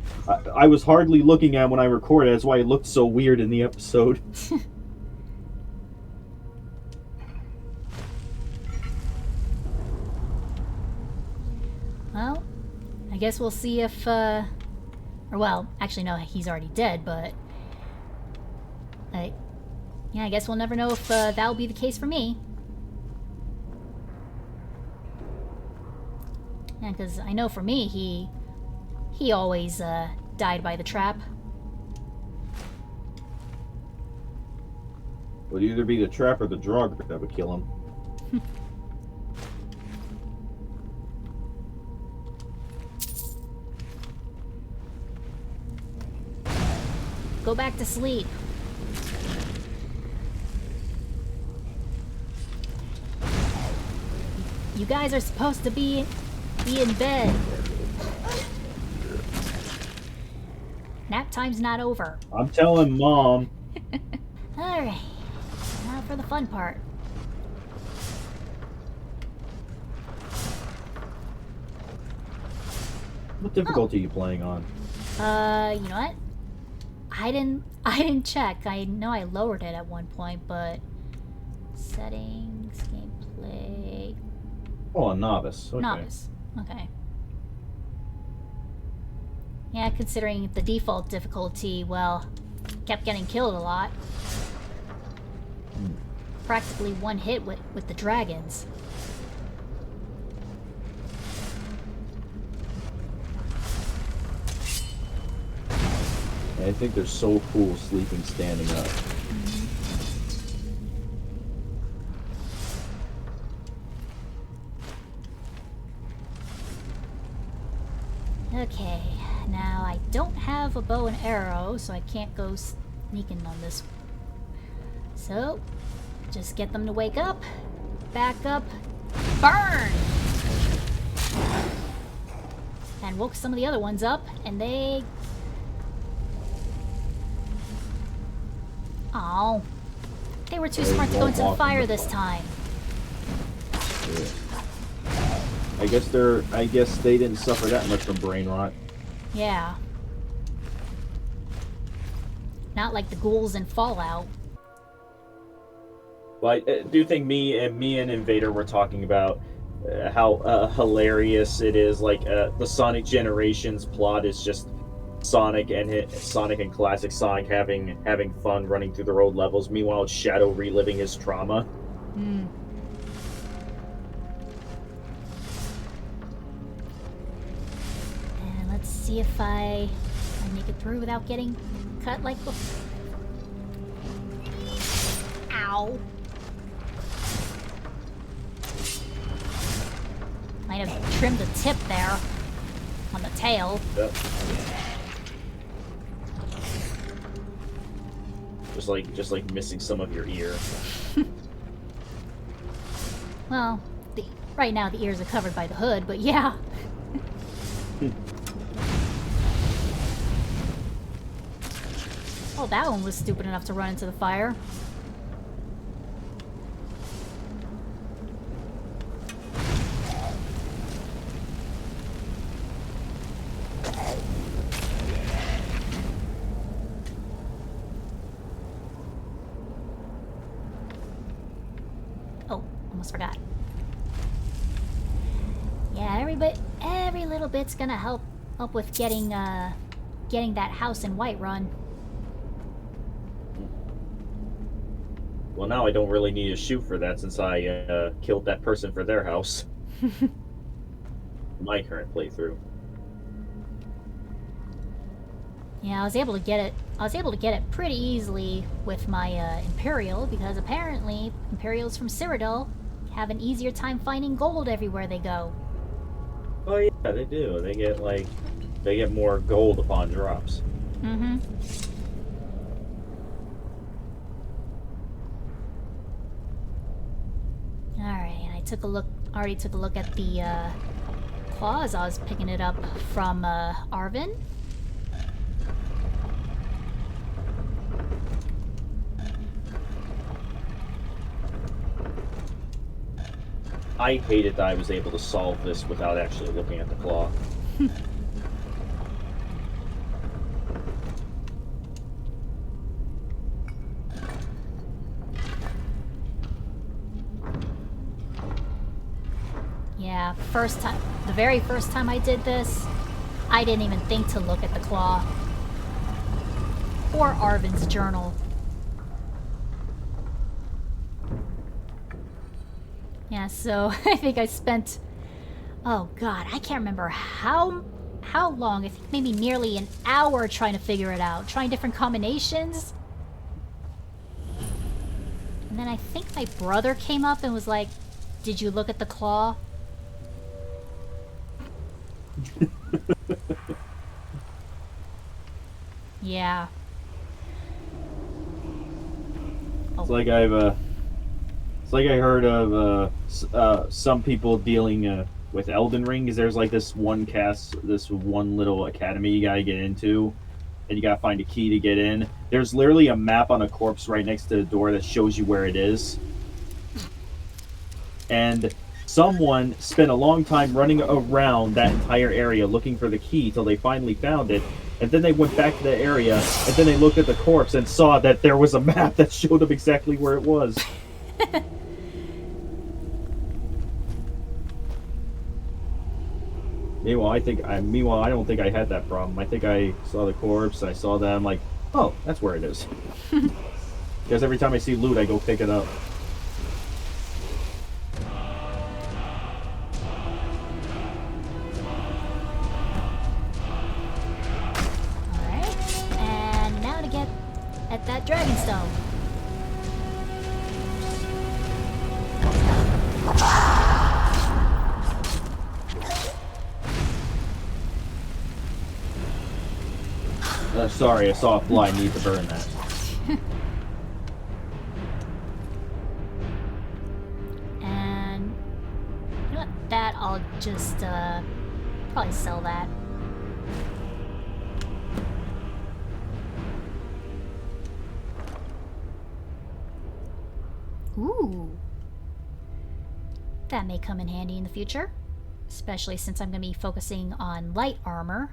I was hardly looking at him when I recorded. That's why it looked so weird in the episode. Well, I guess we'll see if, or well, actually no, he's already dead, but, yeah, I guess we'll never know if that'll be the case for me. Yeah, because I know for me, he always died by the trap. It would either be the trap or the Draugr that would kill him. Go back to sleep. You guys are supposed to be in bed. Nap time's not over. I'm telling Mom. Alright. Now for the fun part. What difficulty are you playing on? You know what? I didn't check. I know I lowered it at one point, but settings, gameplay. Oh, a novice. Okay. Novice. Okay. Yeah, considering the default difficulty, well, kept getting killed a lot. Practically one hit with the dragons. I think they're so cool sleeping standing up. Okay, now I don't have a bow and arrow, so I can't go sneaking on this. So, just get them to wake up, back up, burn! And woke some of the other ones up, and they... Oh, they were too smart to go into the fire this time. Yeah. I guess they didn't suffer that much from brain rot. Yeah. Not like the ghouls in Fallout. Well, I do think me and Invader were talking about how hilarious it is. Like the Sonic Generations plot is just Sonic and classic Sonic having fun running through the road levels. Meanwhile, it's Shadow reliving his trauma. Hmm. And let's see if I make it through without getting cut like before. Ow. Might have trimmed the tip there on the tail. Yep. Just like missing some of your ear. Well, right now the ears are covered by the hood, but yeah. Oh, that one was stupid enough to run into the fire. Oh, almost forgot. Yeah, every little bit's gonna help with getting that house in Whiterun. Well, now I don't really need to shoot for that since I killed that person for their house. My current playthrough. Yeah, I was able to get it pretty easily with my Imperial, because apparently Imperials from Cyrodiil have an easier time finding gold everywhere they go. Oh yeah, they do. They get more gold upon drops. Mm-hmm. Alright, and I already took a look at the claws. I was picking it up from Arvin. I hated that I was able to solve this without actually looking at the claw. Yeah, the very first time I did this, I didn't even think to look at the claw. Or Arvin's journal. Yeah, so I think I spent, oh god, I can't remember how long. I think maybe nearly an hour trying to figure it out, trying different combinations. And then I think my brother came up and was like, "Did you look at the claw?" Yeah. It's like I heard of some people dealing with Elden Ring, because there's like this one little academy you gotta get into, and you gotta find a key to get in. There's literally a map on a corpse right next to the door that shows you where it is. And someone spent a long time running around that entire area looking for the key till they finally found it, and then they went back to the area, and then they looked at the corpse and saw that there was a map that showed them exactly where it was. Meanwhile, I don't think I had that problem. I think I saw the corpse, I saw that, I'm like, oh, that's where it is. Because every time I see loot, I go pick it up. Alright, and now to get at that Dragonstone. Sorry, I saw a fly. Need to burn that. And you know what? That I'll just probably sell that. Ooh, that may come in handy in the future, especially since I'm going to be focusing on light armor.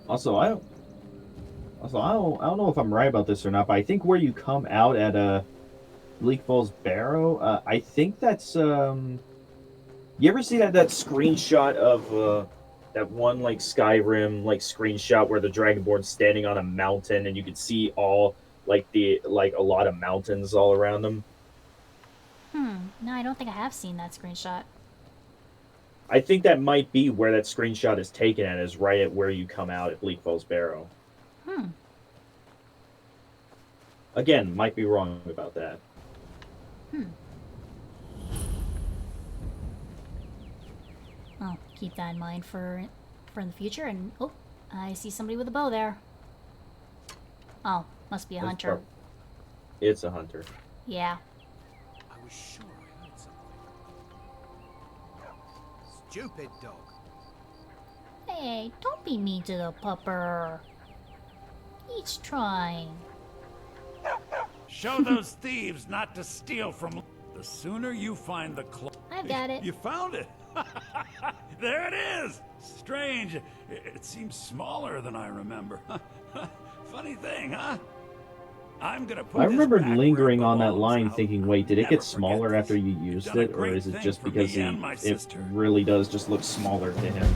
Also, I don't know if I'm right about this or not, but I think where you come out at Bleak Falls Barrow, I think that's you ever see that screenshot of that one like Skyrim like screenshot where the Dragonborn's standing on a mountain and you can see all like a lot of mountains all around them? No, I don't think I have seen that screenshot. I think that might be where that screenshot is taken at, is right at where you come out at Bleak Falls Barrow. Again, might be wrong about that. I'll keep that in mind for the future. And oh, I see somebody with a bow there. Oh, must be a hunter. It's a hunter. Yeah. I was sure I heard something. Stupid dog. Hey, don't be mean to the pupper. He's trying. Show those thieves not to steal from... The sooner you find the cloak... I've got it. You found it. There it is. Strange. It seems smaller than I remember. Funny thing, huh? I'm gonna put I remember this back lingering where it on that belongs. line I'll thinking, wait, did it never get forget smaller this. after you You've used done a it? Or great is it thing just for because me and my it sister. really does just look smaller to him?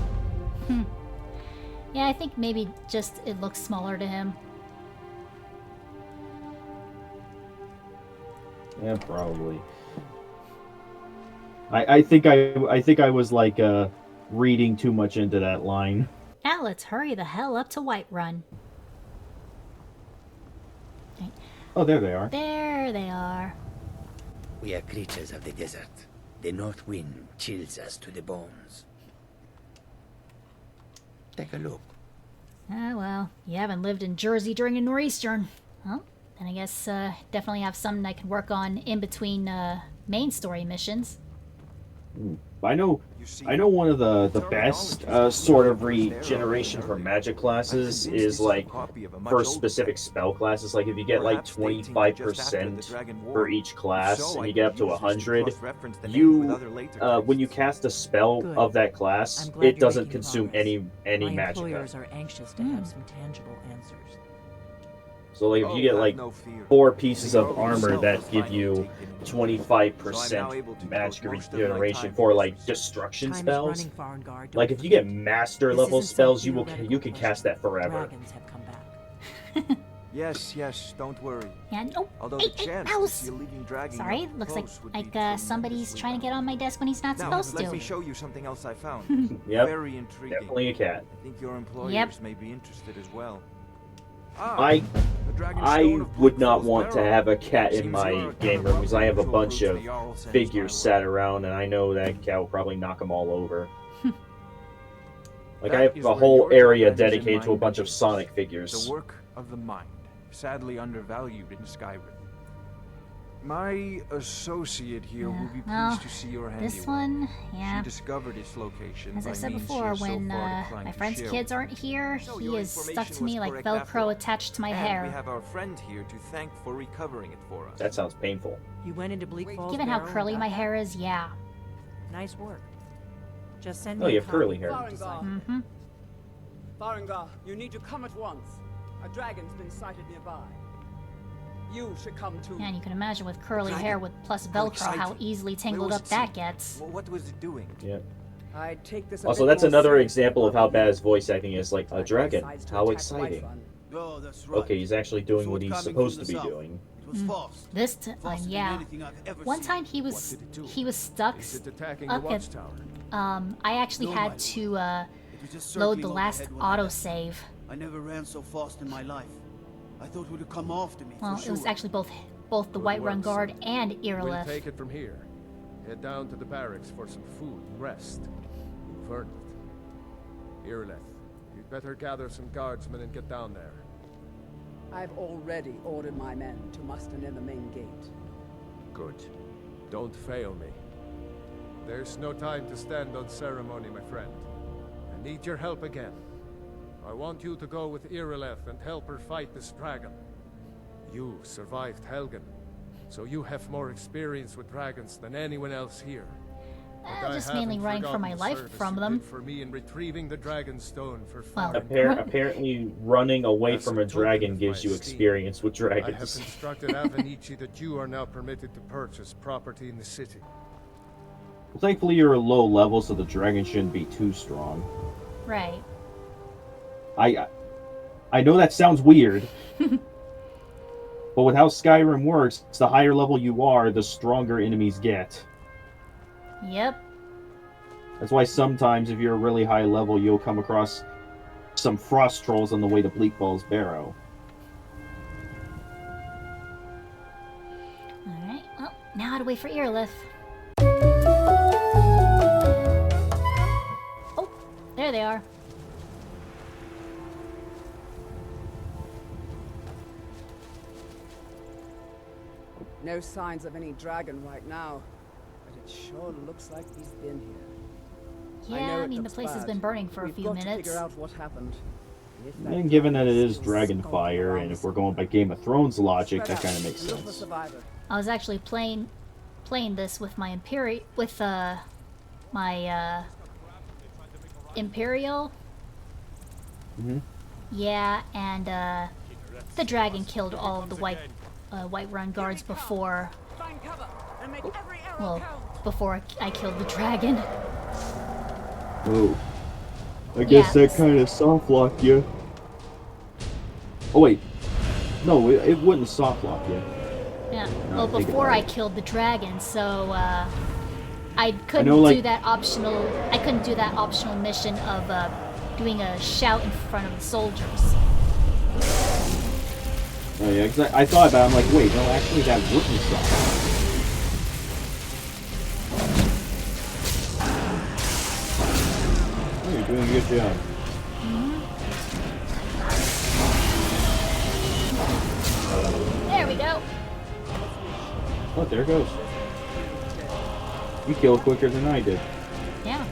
Yeah, I think maybe just it looks smaller to him. Yeah, probably. I think I was like reading too much into that line. Now let's hurry the hell up to Whiterun. Oh, there they are. There they are. We are creatures of the desert. The north wind chills us to the bones. Take a look. Ah, well, you haven't lived in Jersey during a nor'eastern. Well, then I guess definitely have something I can work on in between main story missions. I know one of the best sort of regeneration for magic classes is like for specific spell classes. Like if you get like 25% for each class and you get up to 100, you when you cast a spell of that class, it doesn't consume any My magic. employers are anxious to have some tangible answers. So like if you get like 4 pieces of armor that give you 25% magic regeneration for like destruction spells, like if you get master level spells, you can cast that forever. Dragons have come back. Yes, don't worry. Yeah, no. Although Hey, the chance mouse! to see a living dragon Sorry, up looks close would be somebody's tremendously trying to get on my desk when he's not Now, supposed let to. me show you something else I found. Yep, Very intriguing. definitely a cat. I think your employers Yep. may be interested as well. I would not want to have a cat in my game room because I have a bunch of figures sat around and I know that cat will probably knock them all over. Like I have a whole area dedicated to a bunch of Sonic figures. The work of the mind, sadly undervalued in Skyrim. My associate here will be pleased well, to see your handiwork. this one, yeah. She discovered its location. As I by said means she before, is so when far declined my to friend's share kids with aren't here, So he your is stuck information to me was like correct after all. Velcro attached to my And hair. we have our friend here to thank for recovering it for us. That sounds painful. You went into Bleak Falls Given how Barrow curly and my got hair is, yeah. that? Nice work. Just send Oh, me you a have curly copy. hair. Farengar. Farengar, you need to come at once. A dragon's been sighted nearby. You should come too. Yeah, and you can imagine with curly hair with plus Velcro how easily tangled was up it that seen? gets. What was it doing? Yeah. I'd take this Also, that's another example of how bad his voice acting is. Like, a dragon. How exciting. Oh, that's right. Okay, he's actually doing So what it he's coming supposed from to the be south. doing. It was fast. This time, Faster than yeah. anything I've ever One seen. time he was stuck Is it attacking up the at watchtower? I actually No, had my to It was just load circling the last overhead when I left. autosave. I never ran so fast in my life. I thought it would come after me. Well, for it was sure. actually both the Good Whiterun work, Guard son. and We'll Irileth. take it from here. Head down to the barracks for some food and rest. You've earned it. Irileth, you'd better gather some guardsmen and get down there. I've already ordered my men to muster near the main gate. Good. Don't fail me. There's no time to stand on ceremony, my friend. I need your help again. I want you to go with Irileth and help her fight this dragon. You survived Helgen, so you have more experience with dragons than anyone else here. But I Just mainly haven't running for forgotten my the life service from you them. did for me in retrieving the dragon stone for Well, Apparently, running away As from a a token dragon of gives my you esteem, experience with I have dragons. instructed Avenici that you are now permitted to purchase property in the city. Well, thankfully, you're a low level, so the dragon shouldn't be too strong. Right. I know that sounds weird, but with how Skyrim works, the higher level you are, the stronger enemies get. Yep. That's why sometimes, if you're a really high level, you'll come across some frost trolls on the way to Bleak Falls Barrow. Alright, well, now to wait for Irileth. Oh, there they are. No signs of any dragon right now, but it sure looks like he's been here. Yeah, know I it mean, the looks place has bad. been burning for a We've few got to minutes. figure out what happened. If that And given that it dragon is still dragon skulking fire, around and if we're going by Game of Thrones logic, that kind of makes Look for sense. survivor. I was actually playing this with my Imperial. Mm-hmm. Yeah, and the dragon killed all of the Whiterun guards before. Find cover and make every arrow Well, count. before I killed the dragon. Oh. I guess that kind of soft locked you. Oh wait. No, it wouldn't soft lock you. Yeah. No, Well, think before about I it. killed the dragon, so I couldn't know, like- do that optional. I couldn't do that optional mission of doing a shout in front of the soldiers. Oh yeah, 'cause I thought about it, I'm like, wait, no, actually that wouldn't soft. Oh, you're doing a good job. There we go. Oh, there it goes. You killed quicker than I did. Yeah.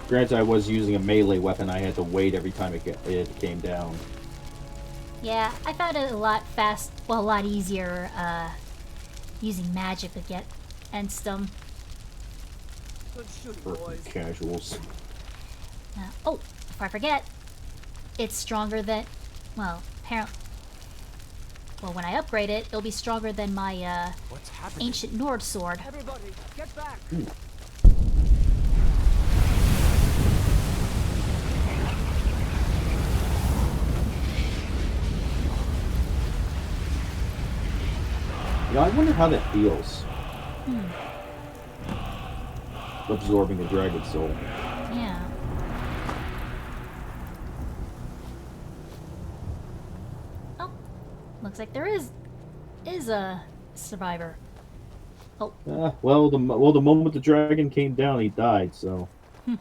Granted, I was using a melee weapon. I had to wait every time it came down. Yeah, I found it a lot a lot easier using magic to get Enstum. Good shooting, For boys. casuals. Oh, before I forget, it's stronger than, well, apparently, well, when I upgrade it, it'll be stronger than my ancient Nord sword. Everybody, get back. You know, I wonder how that feels. Absorbing a dragon soul. Yeah. Oh, looks like there is a survivor. Oh. Well, the moment the dragon came down, he died. So. I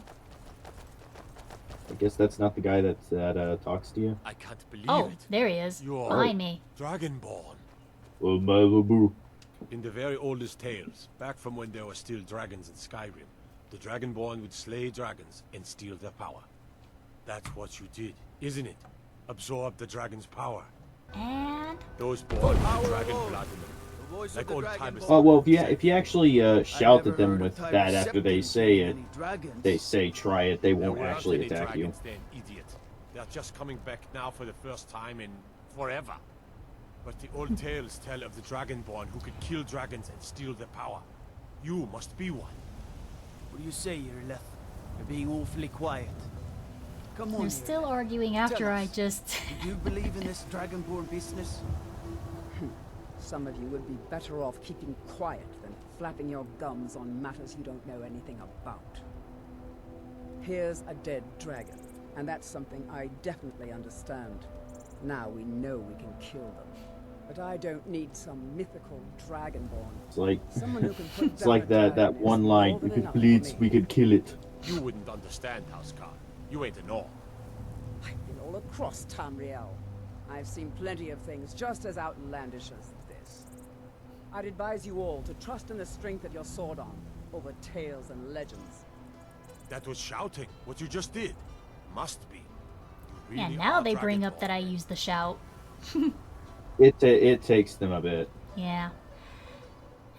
guess that's not the guy that talks to you. I can't believe Oh, it. there he is, You're behind me. Dragonborn. Well, Malibu. In the very oldest tales, back from when there were still dragons in Skyrim, the Dragonborn would slay dragons and steal their power. That's what you did, isn't it? Absorb the dragon's power. And Those born with dragon blood in them Like old timers. Oh well, if you actually shout at them with that after they say it, they say try it, they won't actually attack you. Then, idiot. They're just coming back now for the first time in forever. But the old tales tell of the Dragonborn who could kill dragons and steal their power. You must be one. What do you say, Irleth? You're being awfully quiet. Come on. They're still arguing after I just... Do you believe in this Dragonborn business? Some of you would be better off keeping quiet than flapping your gums on matters you don't know anything about. Here's a dead dragon, and that's something I definitely understand. Now we know we can kill them. But I don't need some mythical Dragonborn. It's like, someone who can put it's like that one line, if it bleeds, we could kill it. You wouldn't understand, Housecar. You ain't a Nor. I've been all across Tamriel. I've seen plenty of things just as outlandish as this. I'd advise you all to trust in the strength of your sword arm over tales and legends. That was shouting. What you just did. Must be. You Yeah, really now are they bring Dragonborn. up that I use the shout. It takes them a bit. Yeah.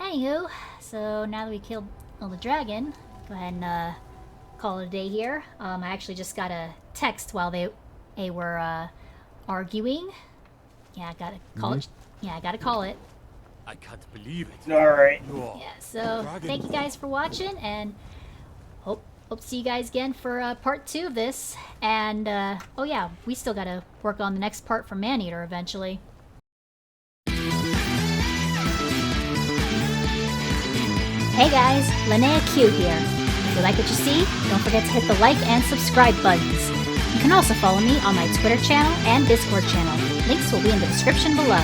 Anywho, so now that we killed the dragon, go ahead and call it a day here. I actually just got a text while they were arguing. Yeah, I gotta call it. Yeah, I gotta call it. I can't believe it. Alright. Yeah, so thank you guys for watching, and hope to see you guys again for part 2 of this. And oh yeah, we still gotta work on the next part for Maneater eventually. Hey guys, Lenea Q here. If you like what you see, don't forget to hit the like and subscribe buttons. You can also follow me on my Twitter channel and Discord channel. Links will be in the description below.